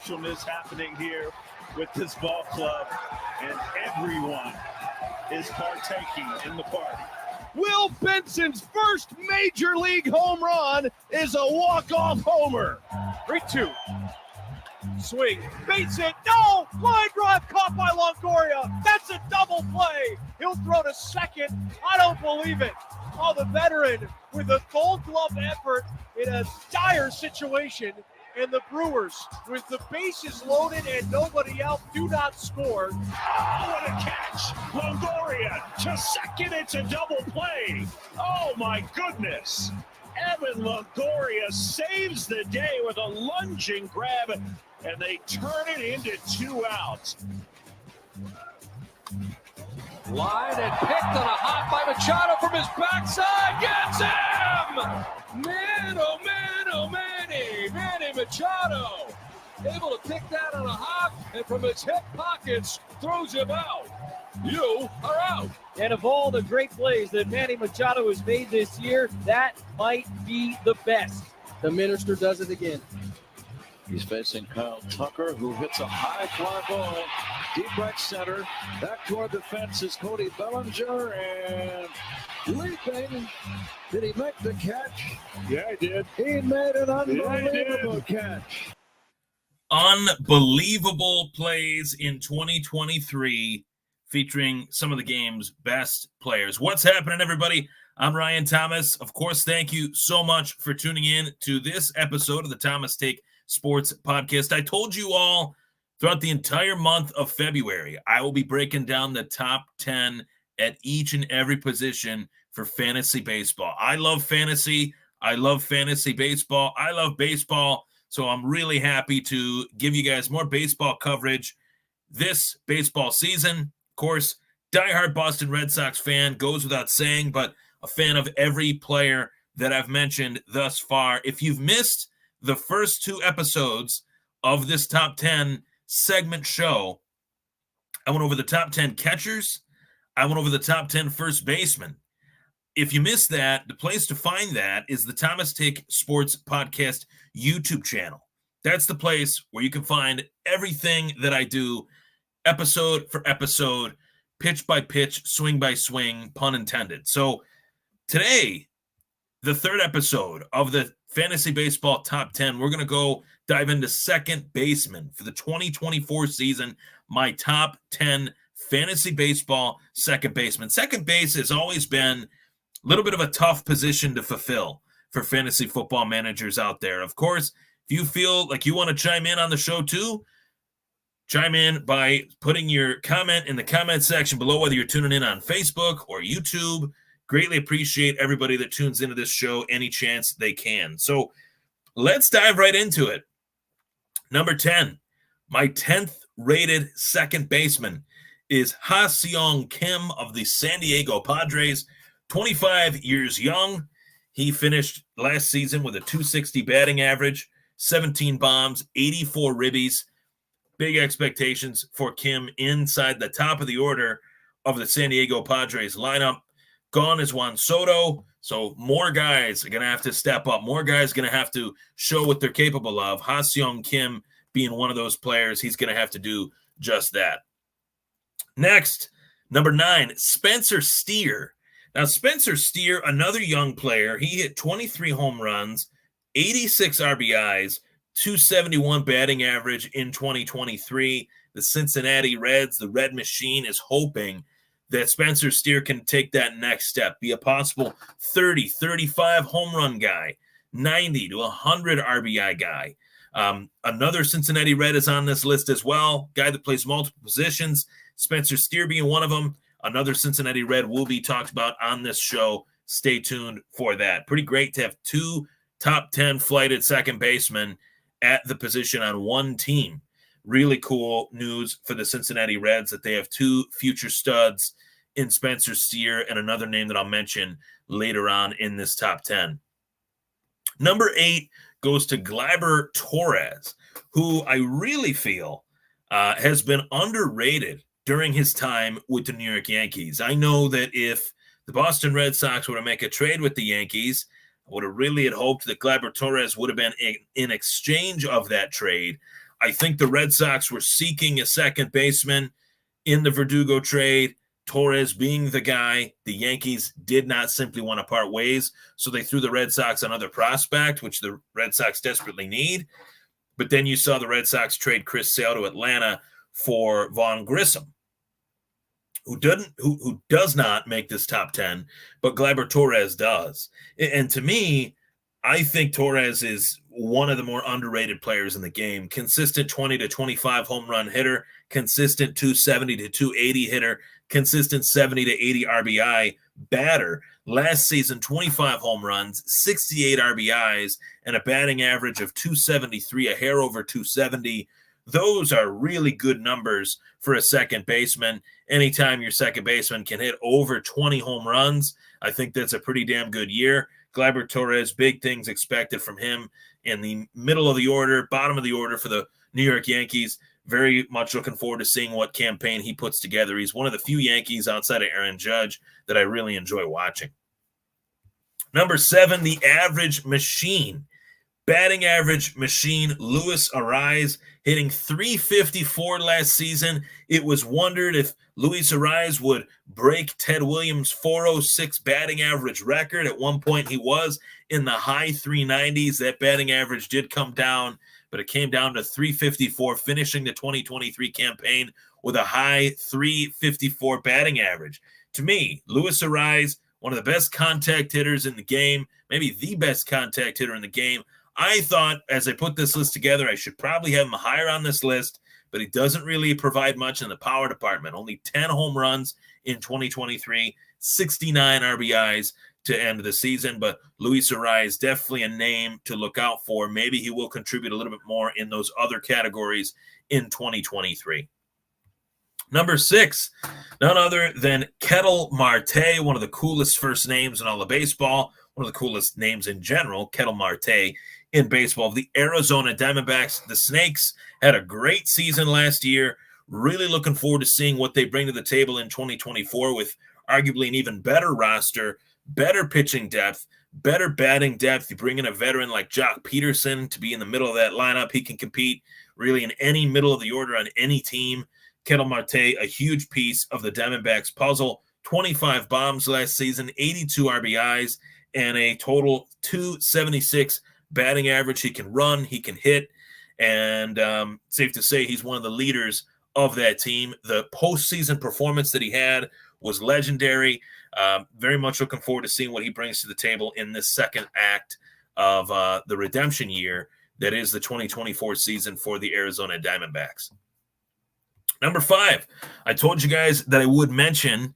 specialness happening here with this ball club, and everyone is partaking in the party. Will Benson's first major league home run is a walk-off homer. 3-2. Swing, base hit, no! Line drive caught by Longoria. That's a double play. He'll throw to second. I don't believe it. Oh, the veteran with a gold glove effort in a dire situation. And the Brewers, with the bases loaded and nobody out, do not score. Oh, what a catch! Longoria to second. It's a double play. Oh, my goodness. Evan Longoria saves the day with a lunging grab, and they turn it into 2 outs. Line and picked on a hop by Machado from his backside. Gets him! Man, oh man, oh Manny Machado. Able to pick that on a hop, and from his hip pockets, throws him out. You are out. And of all the great plays that Manny Machado has made this year, that might be the best. The Minister does it again. He's facing Kyle Tucker, who hits a high fly ball, deep right center. Back toward the fence is Cody Bellinger, and leaping. Did he make the catch? Yeah, he did. He made an unbelievable catch. Unbelievable plays in 2023 featuring some of the game's best players. What's happening, everybody? I'm Ryan Thomas. Of course, thank you so much for tuning in to this episode of the Thomas Take Sports Podcast. I told you all throughout the entire month of February, I will be breaking down the top 10 at each and every position for fantasy baseball. I love fantasy. I love fantasy baseball. I love baseball. So I'm really happy to give you guys more baseball coverage this baseball season. Of course, diehard Boston Red Sox fan, goes without saying, but a fan of every player that I've mentioned thus far. If you've missed the first 2 episodes of this top 10 segment show, I went over the top 10 catchers. I went over the top 10 first basemen. If you missed that, the place to find that is the Thomas Take Sports Podcast YouTube channel. That's the place where you can find everything that I do, episode for episode, pitch by pitch, swing by swing, pun intended. So today, the 3rd episode of the Fantasy Baseball Top 10, we're going to go dive into Second Basemen for the 2024 season, my top 10 fantasy baseball second baseman. Second base has always been a little bit of a tough position to fulfill for fantasy football managers out there. Of course, if you feel like you want to chime in on the show too, chime in by putting your comment in the comment section below, whether you're tuning in on Facebook or YouTube. Greatly appreciate everybody that tunes into this show any chance they can. So let's dive right into it. Number 10, my 10th rated second baseman is Ha-Seong Kim of the San Diego Padres, 25 years young. He finished last season with a .260 batting average, 17 bombs, 84 ribbies. Big expectations for Kim inside the top of the order of the San Diego Padres lineup. Gone is Juan Soto, so more guys are going to have to step up. More guys are going to have to show what they're capable of. Ha-Seong Kim being one of those players, he's going to have to do just that. Next, number 9, Spencer Steer. Now, Spencer Steer, another young player, he hit 23 home runs, 86 RBIs, .271 batting average in 2023. The Cincinnati Reds, the Red Machine, is hoping that Spencer Steer can take that next step, be a possible 30, 35 home run guy, 90 to 100 RBI guy. Another Cincinnati Red is on this list as well, guy that plays multiple positions, Spencer Steer being one of them. Another Cincinnati Red will be talked about on this show. Stay tuned for that. Pretty great to have 2 top 10 flighted second basemen at the position on one team. Really cool news for the Cincinnati Reds that they have 2 future studs in Spencer Steer and another name that I'll mention later on in this top 10. Number 8 goes to Gleyber Torres, who I really feel has been underrated during his time with the New York Yankees. I know that if the Boston Red Sox were to make a trade with the Yankees, I would have really had hoped that Gleyber Torres would have been in exchange of that trade. I think the Red Sox were seeking a second baseman in the Verdugo trade, Torres being the guy. The Yankees did not simply want to part ways, so they threw the Red Sox another prospect, which the Red Sox desperately need. But then you saw the Red Sox trade Chris Sale to Atlanta for Vaughn Grissom, who does not make this top 10, but Gleyber Torres does. And to me, I think Torres is one of the more underrated players in the game. Consistent 20 to 25 home run hitter, consistent 270 to 280 hitter, consistent 70 to 80 RBI batter. Last season, 25 home runs, 68 RBIs, and a batting average of 273, a hair over 270. Those are really good numbers for a second baseman. Anytime your second baseman can hit over 20 home runs, I think that's a pretty damn good year. Gleyber Torres, big things expected from him in the middle of the order, bottom of the order for the New York Yankees. Very much looking forward to seeing what campaign he puts together. He's one of the few Yankees outside of Aaron Judge that I really enjoy watching. Number 7, the average machine. Batting average machine, Luis Arraez, hitting .354 last season. It was wondered if Luis Arraez would break Ted Williams' .406 batting average record. At one point, he was in the high 390s. That batting average did come down, but it came down to .354, finishing the 2023 campaign with a high .354 batting average. To me, Luis Arraez, one of the best contact hitters in the game, maybe the best contact hitter in the game. I thought as I put this list together, I should probably have him higher on this list, but he doesn't really provide much in the power department. Only 10 home runs in 2023, 69 RBIs to end the season. But Luis Arraez, definitely a name to look out for. Maybe he will contribute a little bit more in those other categories in 2023. Number 6, none other than Ketel Marte, one of the coolest first names in all of baseball, one of the coolest names in general, Ketel Marte in baseball. The Arizona Diamondbacks, the Snakes, had a great season last year. Really looking forward to seeing what they bring to the table in 2024 with arguably an even better roster, better pitching depth, better batting depth. You bring in a veteran like Jock Peterson to be in the middle of that lineup. He can compete really in any middle of the order on any team. Ketel Marte, a huge piece of the Diamondbacks puzzle. 25 bombs last season, 82 RBIs, and a total 276 batting average. He can run, he can hit, and safe to say he's one of the leaders of that team. The postseason performance that he had was legendary. Very much looking forward to seeing what he brings to the table in this second act of the redemption year that is the 2024 season for the Arizona Diamondbacks. Number 5, I told you guys that I would mention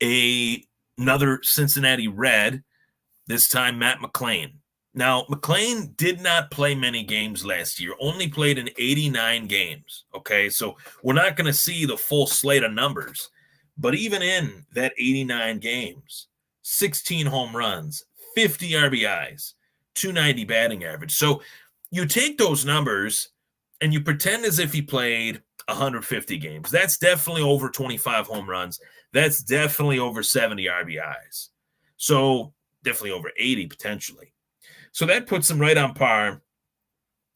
another Cincinnati Red, this time Matt McClain. Now, McClain did not play many games last year, only played in 89 games, okay? So we're not going to see the full slate of numbers. But even in that 89 games, 16 home runs, 50 RBIs, 290 batting average. So you take those numbers and you pretend as if he played 150 games. That's definitely over 25 home runs. That's definitely over 70 RBIs. So definitely over 80 potentially. So that puts him right on par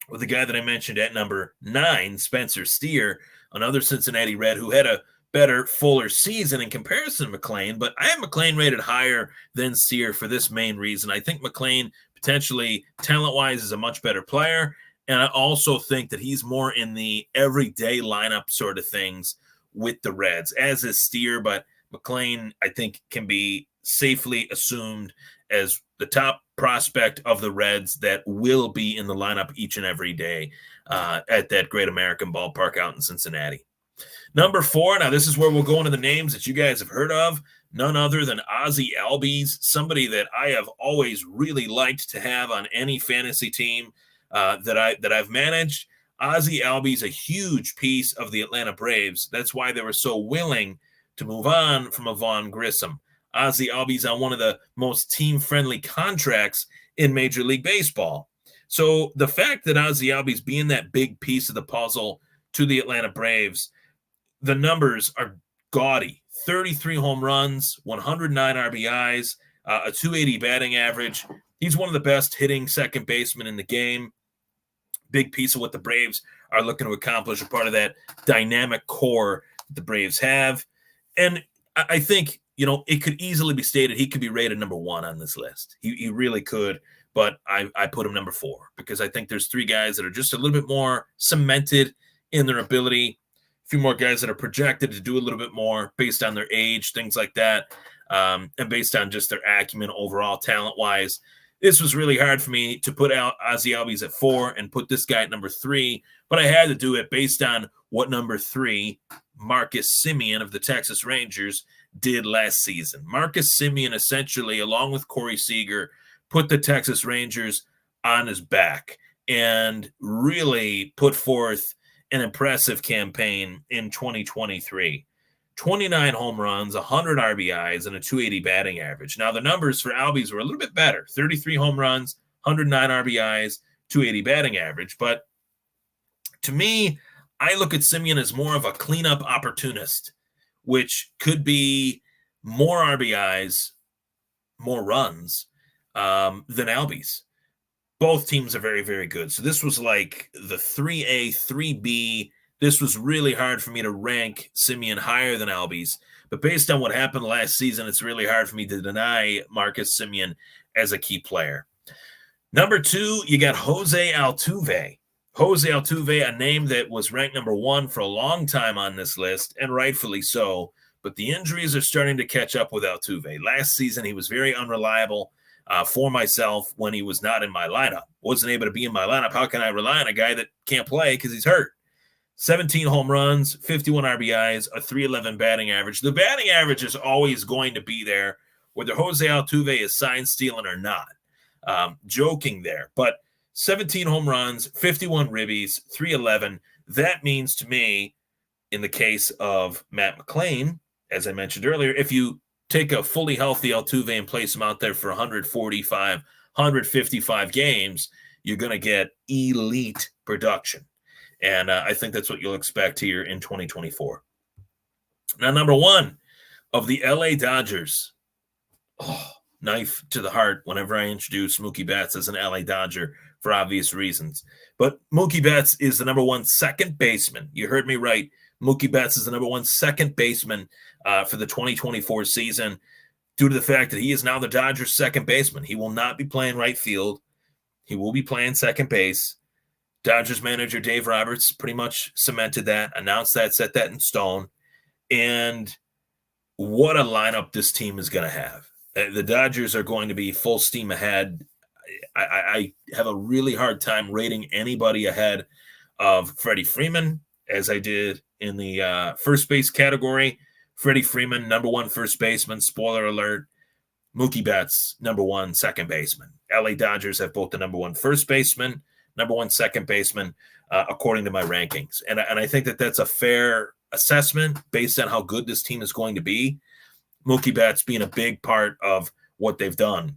with the guy that I mentioned at number 9, Spencer Steer, another Cincinnati Red who had a better, fuller season in comparison to McClain. But I have McClain rated higher than Steer for this main reason. I think McClain potentially talent-wise is a much better player. And I also think that he's more in the everyday lineup sort of things with the Reds, as is Steer. But McClain, I think, can be safely assumed as the top prospect of the Reds that will be in the lineup each and every day at that great American ballpark out in Cincinnati. Number 4, now this is where we'll go into the names that you guys have heard of. None other than Ozzie Albies, somebody that I have always really liked to have on any fantasy team that I've managed. Ozzie Albies, a huge piece of the Atlanta Braves. That's why they were so willing to move on from Vaughn Grissom. Ozzie Albies on one of the most team-friendly contracts in Major League Baseball. So the fact that Ozzie Albies being that big piece of the puzzle to the Atlanta Braves, the numbers are gaudy. 33 home runs, 109 RBIs, a 280 batting average. He's one of the best hitting second basemen in the game. big piece of what the Braves are looking to accomplish, a part of that dynamic core that the Braves have. And I think, it could easily be stated he could be rated number 1 on this list. He really could, but I put him number 4 because I think there's 3 guys that are just a little bit more cemented in their ability, a few more guys that are projected to do a little bit more based on their age, things like that, and based on just their acumen overall, talent-wise. This was really hard for me to put out Ozzie Albies at 4 and put this guy at number 3, but I had to do it based on what number 3, Marcus Semien of the Texas Rangers, did last season. Marcus Semien essentially, along with Corey Seager, put the Texas Rangers on his back and really put forth an impressive campaign in 2023. 29 home runs, 100 RBIs, and a 280 batting average. Now, the numbers for Albies were a little bit better. 33 home runs, 109 RBIs, 280 batting average. But to me, I look at Semien as more of a cleanup opportunist, which could be more RBIs, more runs than Albies. Both teams are very, very good. So this was like the 3A, 3B. This was really hard for me to rank Semien higher than Albies. But based on what happened last season, it's really hard for me to deny Marcus Semien as a key player. Number 2, you got Jose Altuve. Jose Altuve, a name that was ranked number 1 for a long time on this list, and rightfully so. But the injuries are starting to catch up with Altuve. Last season, he was very unreliable for myself when he was not in my lineup. Wasn't able to be in my lineup. How can I rely on a guy that can't play because he's hurt? 17 home runs, 51 RBIs, a 311 batting average. The batting average is always going to be there, whether Jose Altuve is sign stealing or not. Joking there. But 17 home runs, 51 ribbies, 311. That means to me, in the case of Matt McClain, as I mentioned earlier, if you take a fully healthy Altuve and place him out there for 145, 155 games, you're going to get elite production. And I think that's what you'll expect here in 2024. Now, number 1 of the LA Dodgers. Oh, knife to the heart whenever I introduce Mookie Betts as an LA Dodger for obvious reasons. But Mookie Betts is the number 1 second baseman. You heard me right. Mookie Betts is the number 1 second baseman for the 2024 season due to the fact that he is now the Dodgers' second baseman. He will not be playing right field. He will be playing second base. Dodgers manager Dave Roberts pretty much cemented that, announced that, set that in stone. And what a lineup this team is going to have. The Dodgers are going to be full steam ahead. I have a really hard time rating anybody ahead of Freddie Freeman, as I did in the first base category. Freddie Freeman, number 1 first baseman, spoiler alert. Mookie Betts, number 1 second baseman. LA Dodgers have both the number 1 first baseman, number 1 second baseman, according to my rankings. And I think that that's a fair assessment based on how good this team is going to be. Mookie Betts being a big part of what they've done,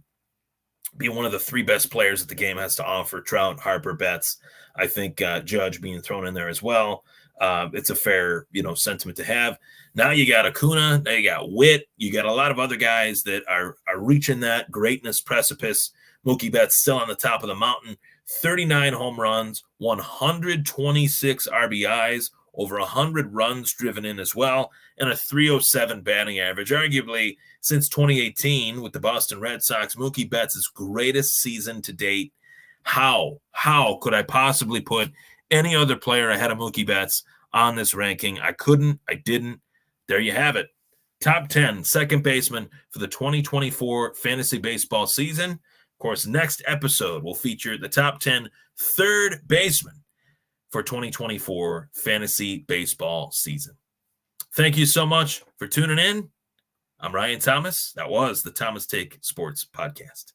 being one of the 3 best players that the game has to offer, Trout, Harper, Betts. I think Judge being thrown in there as well. It's a fair, sentiment to have. Now you got Acuna, now you got Witt, you got a lot of other guys that are reaching that greatness precipice. Mookie Betts still on the top of the mountain. 39 home runs, 126 RBIs, over 100 runs driven in as well, and a 307 batting average. Arguably, since 2018 with the Boston Red Sox, Mookie Betts' greatest season to date. How could I possibly put any other player ahead of Mookie Betts on this ranking? I couldn't. I didn't. There you have it. Top 10 second baseman for the 2024 fantasy baseball season. Of course, next episode will feature the top 10 third baseman for 2024 fantasy baseball season. Thank you so much for tuning in. I'm Ryan Thomas. That was the Thomas Take Sports Podcast.